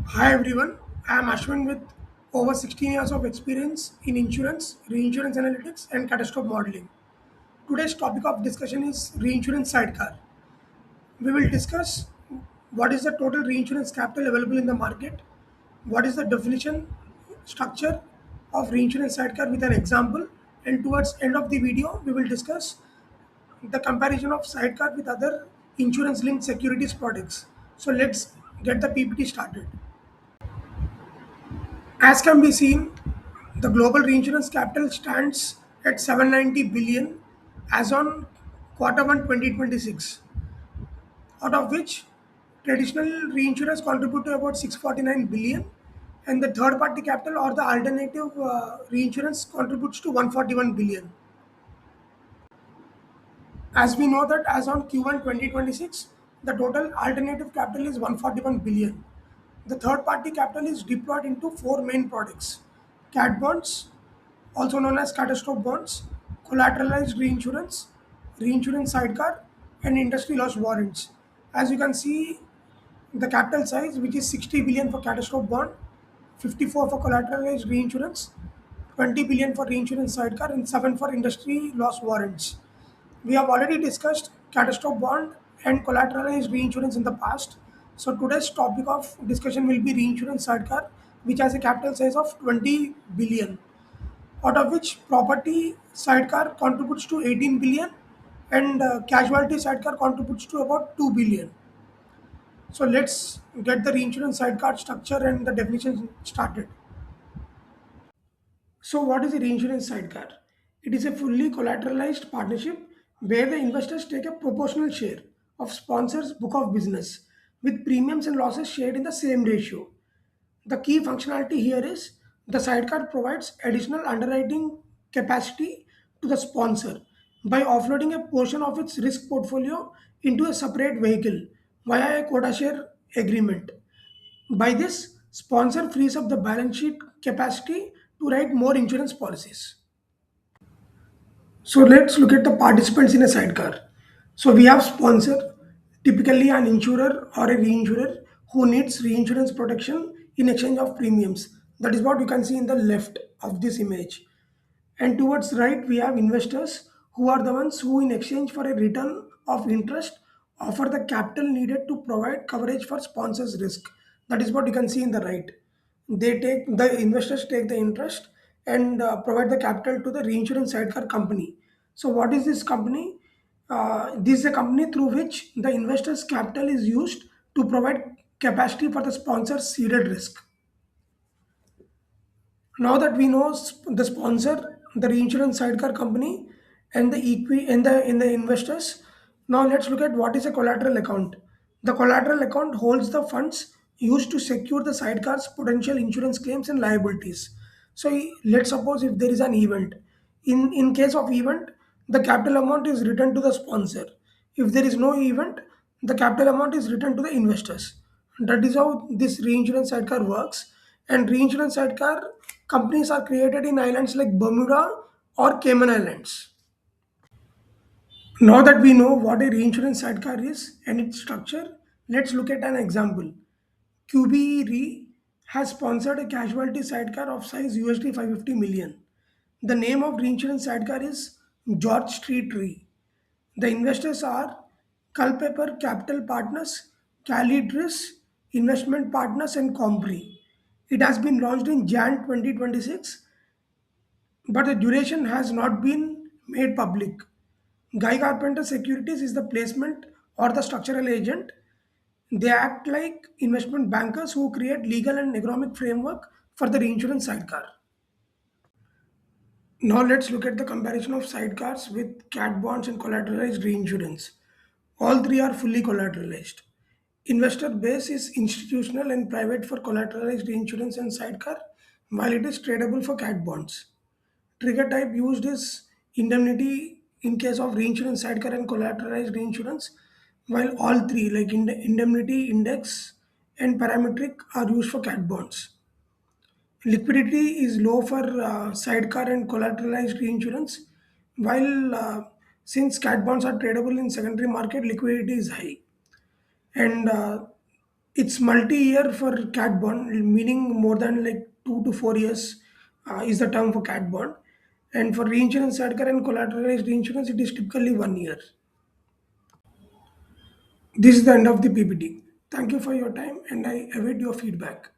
Hi everyone, I am Ashwin with over 16 years of experience in insurance, reinsurance analytics, and catastrophe modeling. Today's topic of discussion is reinsurance sidecar. We will discuss what is the total reinsurance capital available in the market, what is the definition, structure of reinsurance sidecar with an example, and towards end of the video we will discuss the comparison of sidecar with other insurance linked securities products. So let's get the PPT started. As can be seen, the global reinsurance capital stands at 790 billion as on quarter 1 2026, out of which traditional reinsurers contribute to about 649 billion and the third party capital or the alternative reinsurance contributes to 141 billion. As we know that as on Q1 2026, the total alternative capital is 141 billion. The third party capital is deployed into four main products: cat bonds, also known as catastrophe bonds, collateralized reinsurance, reinsurance sidecar, and industry loss warrants. As you can see, the capital size, which is 60 billion for catastrophe bond, 54 for collateralized reinsurance, 20 billion for reinsurance sidecar, and 7 for industry loss warrants. We have already discussed catastrophe bond and collateralized reinsurance in the past. So today's topic of discussion will be reinsurance sidecar, which has a capital size of 20 billion, out of which property sidecar contributes to 18 billion and casualty sidecar contributes to about 2 billion. So let's get the reinsurance sidecar structure and the definition started. So, what is a reinsurance sidecar? It is a fully collateralized partnership where the investors take a proportional share of sponsors' book of business with premiums and losses shared in the same ratio. The key functionality here is the sidecar provides additional underwriting capacity to the sponsor by offloading a portion of its risk portfolio into a separate vehicle via a quota share agreement. By this, sponsor frees up the balance sheet capacity to write more insurance policies. So let's look at the participants in a sidecar. So we have sponsor, typically an insurer or a reinsurer who needs reinsurance protection in exchange of premiums. That is what you can see in the left of this image. And towards right, we have investors who are the ones who, in exchange for a return of interest, offer the capital needed to provide coverage for sponsors' risk. That is what you can see in the right. The investors take the interest and provide the capital to the reinsurance sidecar company. So, what is this company? This is a company through which the investors' capital is used to provide capacity for the sponsor's ceded risk. Now that we know the sponsor, the reinsurance sidecar company, and the in the investors, now let's look at what is a collateral account. The collateral account holds the funds used to secure the sidecar's potential insurance claims and liabilities. So let's suppose if there is an event. In case of event, the capital amount is returned to the sponsor. If there is no event, the capital amount is returned to the investors. That is how this reinsurance sidecar works. And reinsurance sidecar companies are created in islands like Bermuda or Cayman Islands. Now that we know what a reinsurance sidecar is and its structure, let's look at an example. QBE Re has sponsored a casualty sidecar of size USD 550 million. The name of reinsurance sidecar is George Street Re. The investors are Culpeper Capital Partners, Calidris Investment Partners, and Compre. It has been launched in Jan 2026, but the duration has not been made public. Guy Carpenter Securities is the placement or the structural agent. They act like investment bankers who create legal and economic framework for the reinsurance sidecar. Now let's look at the comparison of sidecars with cat bonds and collateralized reinsurance. All three are fully collateralized. Investor base is institutional and private for collateralized reinsurance and sidecar, while it is tradable for cat bonds. Trigger type used is indemnity in case of reinsurance sidecar and collateralized reinsurance, while all three, like indemnity, index, and parametric, are used for cat bonds. Liquidity is low for sidecar and collateralized reinsurance, while since cat bonds are tradable in secondary market, liquidity is high. And It's multi-year for cat bond, meaning more than like 2 to 4 years is the term for cat bond. And for reinsurance sidecar and collateralized reinsurance, it is typically 1 year. This is the end of the PPT. Thank you for your time, and I await your feedback.